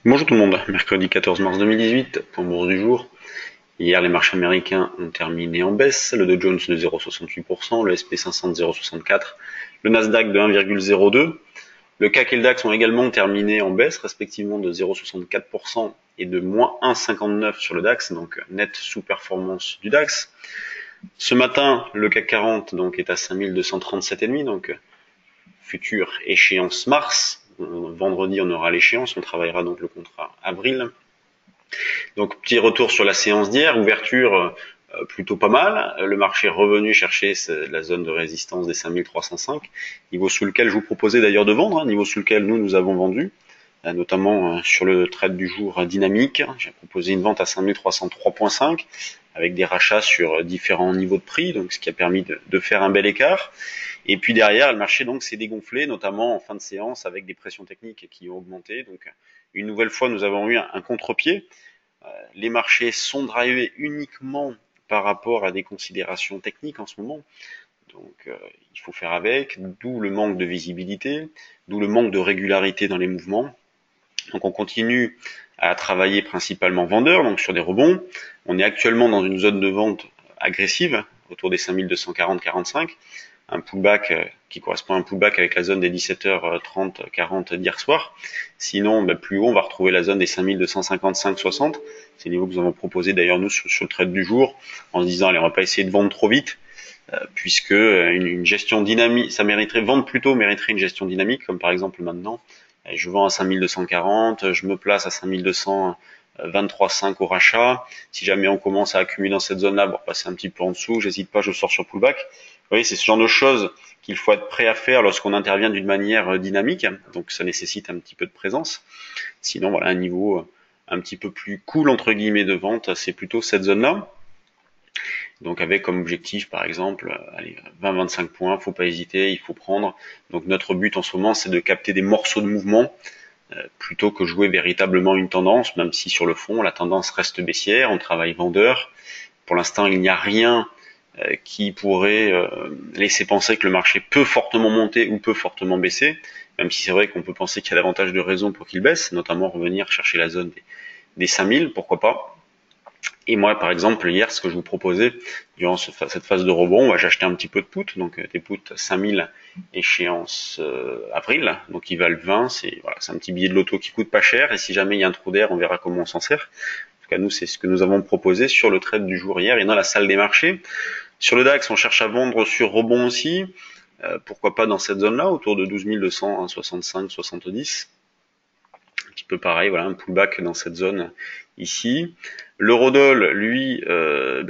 Bonjour tout le monde, mercredi 14 mars 2018, pour bourse du jour. Hier, les marchés américains ont terminé en baisse, le Dow Jones de 0,68%, le SP500 de 0,64%, le Nasdaq de 1,02%. Le CAC et le DAX ont également terminé en baisse, respectivement de 0,64% et de moins 1,59% sur le DAX, donc nette sous-performance du DAX. Ce matin, le CAC 40 donc, est à 5237,5, donc future échéance mars. Vendredi, on aura l'échéance, on travaillera donc le contrat avril. Donc petit retour sur la séance d'hier, ouverture plutôt pas mal. Le marché est revenu chercher la zone de résistance des 5305, niveau sous lequel je vous proposais d'ailleurs de vendre, niveau sous lequel nous avons vendu, notamment sur le trade du jour dynamique. J'ai proposé une vente à 5303.5 avec des rachats sur différents niveaux de prix, donc ce qui a permis de faire un bel écart. Et puis derrière, le marché donc s'est dégonflé, notamment en fin de séance avec des pressions techniques qui ont augmenté. Donc une nouvelle fois, nous avons eu un contre-pied. Les marchés sont drivés uniquement par rapport à des considérations techniques en ce moment. Donc il faut faire avec, d'où le manque de visibilité, d'où le manque de régularité dans les mouvements. Donc on continue à travailler principalement vendeur, donc sur des rebonds. On est actuellement dans une zone de vente agressive, autour des 5240-45, un pullback qui correspond à un pullback avec la zone des 17h30-40 d'hier soir. Sinon, plus haut, on va retrouver la zone des 5255-60. C'est le niveau que nous avons proposé d'ailleurs nous sur le trade du jour, en se disant allez, on va pas essayer de vendre trop vite, puisque une gestion dynamique, ça mériterait, vendre plutôt mériterait une gestion dynamique, comme par exemple maintenant. Je vends à 5240, je me place à 5223,5 au rachat. Si jamais on commence à accumuler dans cette zone-là, voire passer un petit peu en dessous, j'hésite pas, je sors sur pullback. Vous voyez, c'est ce genre de choses qu'il faut être prêt à faire lorsqu'on intervient d'une manière dynamique. Donc ça nécessite un petit peu de présence. Sinon, voilà, un niveau un petit peu plus cool entre guillemets de vente, c'est plutôt cette zone-là. Donc avec comme objectif par exemple, allez, 20-25 points, faut pas hésiter, il faut prendre. Donc notre but en ce moment, c'est de capter des morceaux de mouvement plutôt que jouer véritablement une tendance, même si sur le fond la tendance reste baissière, on travaille vendeur. Pour l'instant, il n'y a rien qui pourrait laisser penser que le marché peut fortement monter ou peut fortement baisser, même si c'est vrai qu'on peut penser qu'il y a davantage de raisons pour qu'il baisse, notamment revenir chercher la zone des 5000, pourquoi pas. Et moi, par exemple, hier, ce que je vous proposais, durant cette phase de rebond, j'ai acheté un petit peu de put, donc des puts 5000 échéance avril, donc ils valent 20, c'est voilà, un petit billet de loto qui coûte pas cher, et si jamais il y a un trou d'air, on verra comment on s'en sert. En tout cas, nous, c'est ce que nous avons proposé sur le trade du jour hier et dans la salle des marchés. Sur le DAX, on cherche à vendre sur rebond aussi, pourquoi pas dans cette zone-là, autour de 12 200, 65, 70. Un petit peu pareil, voilà, un pullback dans cette zone ici. L'eurodoll, lui,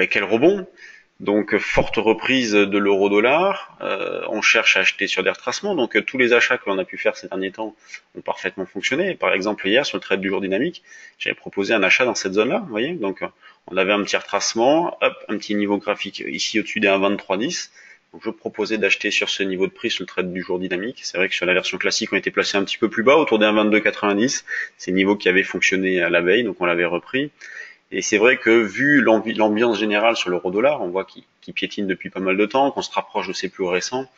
quel rebond. Donc forte reprise de l'euro-dollar, on cherche à acheter sur des retracements, donc tous les achats que l'on a pu faire ces derniers temps ont parfaitement fonctionné. Par exemple hier sur le trade du jour dynamique, j'avais proposé un achat dans cette zone-là, vous voyez, donc on avait un petit retracement, hop, un petit niveau graphique ici au-dessus des 1,2310. Donc je proposais d'acheter sur ce niveau de prix sur le trade du jour dynamique. C'est vrai que sur la version classique, on était placé un petit peu plus bas, autour des 1,2290. C'est le niveau qui avait fonctionné à la veille, donc on l'avait repris. Et c'est vrai que vu l'ambiance générale sur l'euro-dollar, on voit qu'il piétine depuis pas mal de temps, qu'on se rapproche de ses plus récents,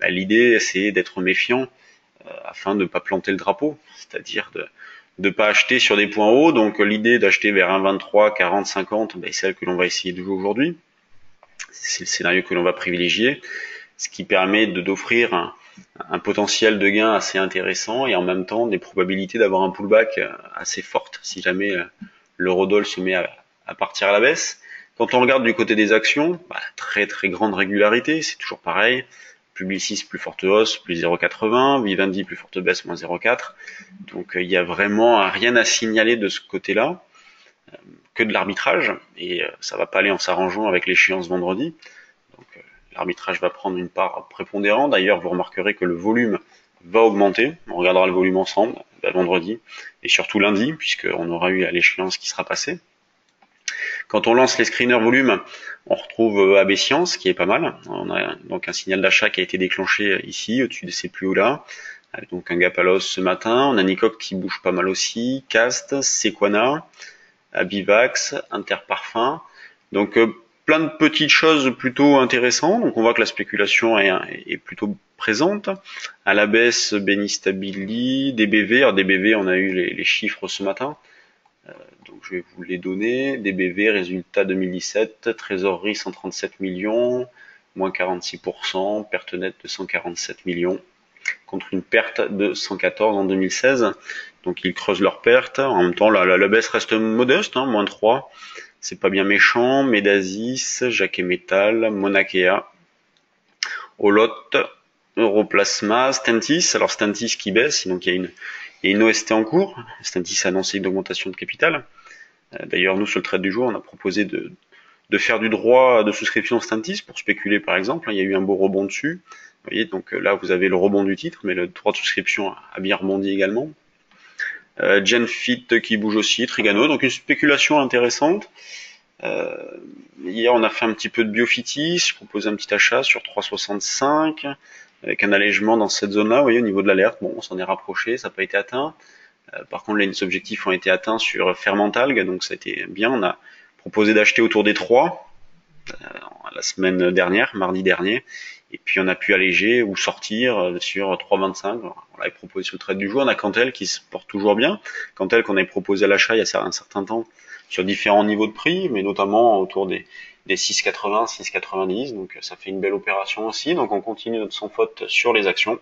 l'idée c'est d'être méfiant afin de ne pas planter le drapeau, c'est-à-dire de ne pas acheter sur des points hauts. Donc l'idée d'acheter vers 1,23, 40, 50, c'est celle que l'on va essayer de jouer aujourd'hui. C'est le scénario que l'on va privilégier, ce qui permet d'offrir un potentiel de gain assez intéressant et en même temps des probabilités d'avoir un pullback assez forte si jamais l'eurodoll se met à partir à la baisse. Quand on regarde du côté des actions, très très grande régularité, c'est toujours pareil. Publicis plus forte hausse, plus 0,80, Vivendi plus forte baisse, moins 0,4. Donc il y a vraiment rien à signaler de ce côté-là, que de l'arbitrage, et ça va pas aller en s'arrangeant avec l'échéance vendredi. Donc l'arbitrage va prendre une part prépondérante. D'ailleurs, vous remarquerez que le volume va augmenter. On regardera le volume ensemble vendredi et surtout lundi, puisqu'on aura eu à l'échéance qui sera passée. Quand on lance les screeners volume, on retrouve AB Science qui est pas mal. On a donc un signal d'achat qui a été déclenché ici, au-dessus de ces plus hauts là. Donc un gap à la hausse ce matin. On a Nicoc qui bouge pas mal aussi, Cast, Sequana, Abivax, Interparfum. Donc plein de petites choses plutôt intéressantes. Donc on voit que la spéculation est plutôt présente. À la baisse, Beni Stabili, DBV. Alors DBV, on a eu les chiffres ce matin. Donc je vais vous les donner. DBV, résultat 2017, trésorerie 137 millions, moins 46%, perte nette de 147 millions, contre une perte de 114 en 2016. Donc ils creusent leur perte. En même temps, la baisse reste modeste, hein, moins 3. C'est pas bien méchant. Medasis, Jacquet Metal, Monakea, Olot, Europlasma, Stentis. Alors Stentis qui baisse, donc il y a une OST en cours. Stentis a annoncé une augmentation de capital. D'ailleurs, nous, sur le trade du jour, on a proposé de faire du droit de souscription Stentis pour spéculer, par exemple. Il y a eu un beau rebond dessus. Vous voyez, donc là, vous avez le rebond du titre, mais le droit de souscription a bien rebondi également. Genfit qui bouge aussi, Trigano, donc une spéculation intéressante. Hier, on a fait un petit peu de Biofitis, je propose un petit achat sur 3,65, avec un allègement dans cette zone-là, vous voyez, au niveau de l'alerte. Bon, on s'en est rapproché, ça n'a pas été atteint. Par contre, les objectifs ont été atteints sur Fermentalg, donc ça a été bien. On a proposé d'acheter autour des 3 la semaine dernière, mardi dernier, et puis on a pu alléger ou sortir sur 3,25. On l'avait proposé sur le trade du jour. On a Cantel qui se porte toujours bien. Cantel qu'on avait proposé à l'achat il y a un certain temps sur différents niveaux de prix, mais notamment autour des 6,80, 6,90. Donc ça fait une belle opération aussi. Donc on continue notre sans faute sur les actions.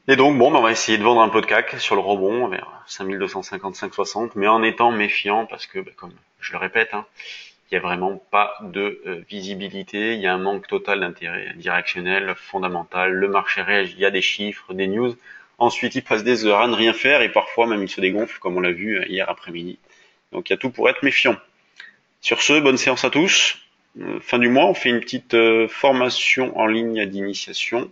Et donc bon, on va essayer de vendre un peu de CAC sur le rebond vers 5255-60, mais en étant méfiant parce que, comme je le répète, hein, il n'y a vraiment pas de visibilité, il y a un manque total d'intérêt directionnel, fondamental, le marché réagit, il y a des chiffres, des news, ensuite il passe des heures à ne rien faire et parfois même il se dégonfle comme on l'a vu hier après-midi. Donc il y a tout pour être méfiant. Sur ce, bonne séance à tous. Fin du mois, on fait une petite formation en ligne d'initiation.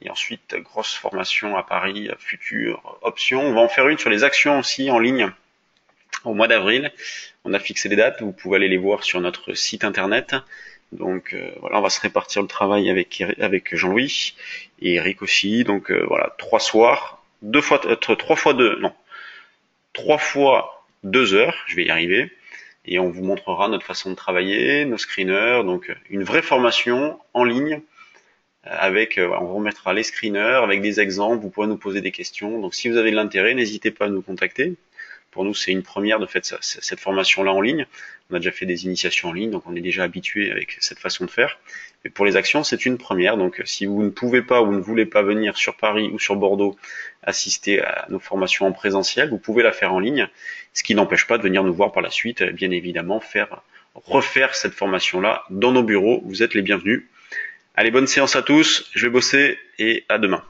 Et ensuite, grosse formation à Paris, future option. On va en faire une sur les actions aussi en ligne au mois d'avril. On a fixé les dates, vous pouvez aller les voir sur notre site internet. Donc voilà, on va se répartir le travail avec Jean-Louis et Eric aussi. Donc voilà, 3 soirs, 3 fois 2 heures, je vais y arriver. Et on vous montrera notre façon de travailler, nos screeners, donc une vraie formation en ligne. On vous remettra les screeners avec des exemples, vous pourrez nous poser des questions. Donc si vous avez de l'intérêt, n'hésitez pas à nous contacter. Pour nous, c'est une première de faire cette formation-là en ligne. On a déjà fait des initiations en ligne, donc on est déjà habitué avec cette façon de faire. Mais pour les actions, c'est une première. Donc si vous ne pouvez pas ou ne voulez pas venir sur Paris ou sur Bordeaux assister à nos formations en présentiel, vous pouvez la faire en ligne, ce qui n'empêche pas de venir nous voir par la suite, bien évidemment, refaire cette formation-là dans nos bureaux. Vous êtes les bienvenus. Allez, bonne séance à tous, je vais bosser et à demain.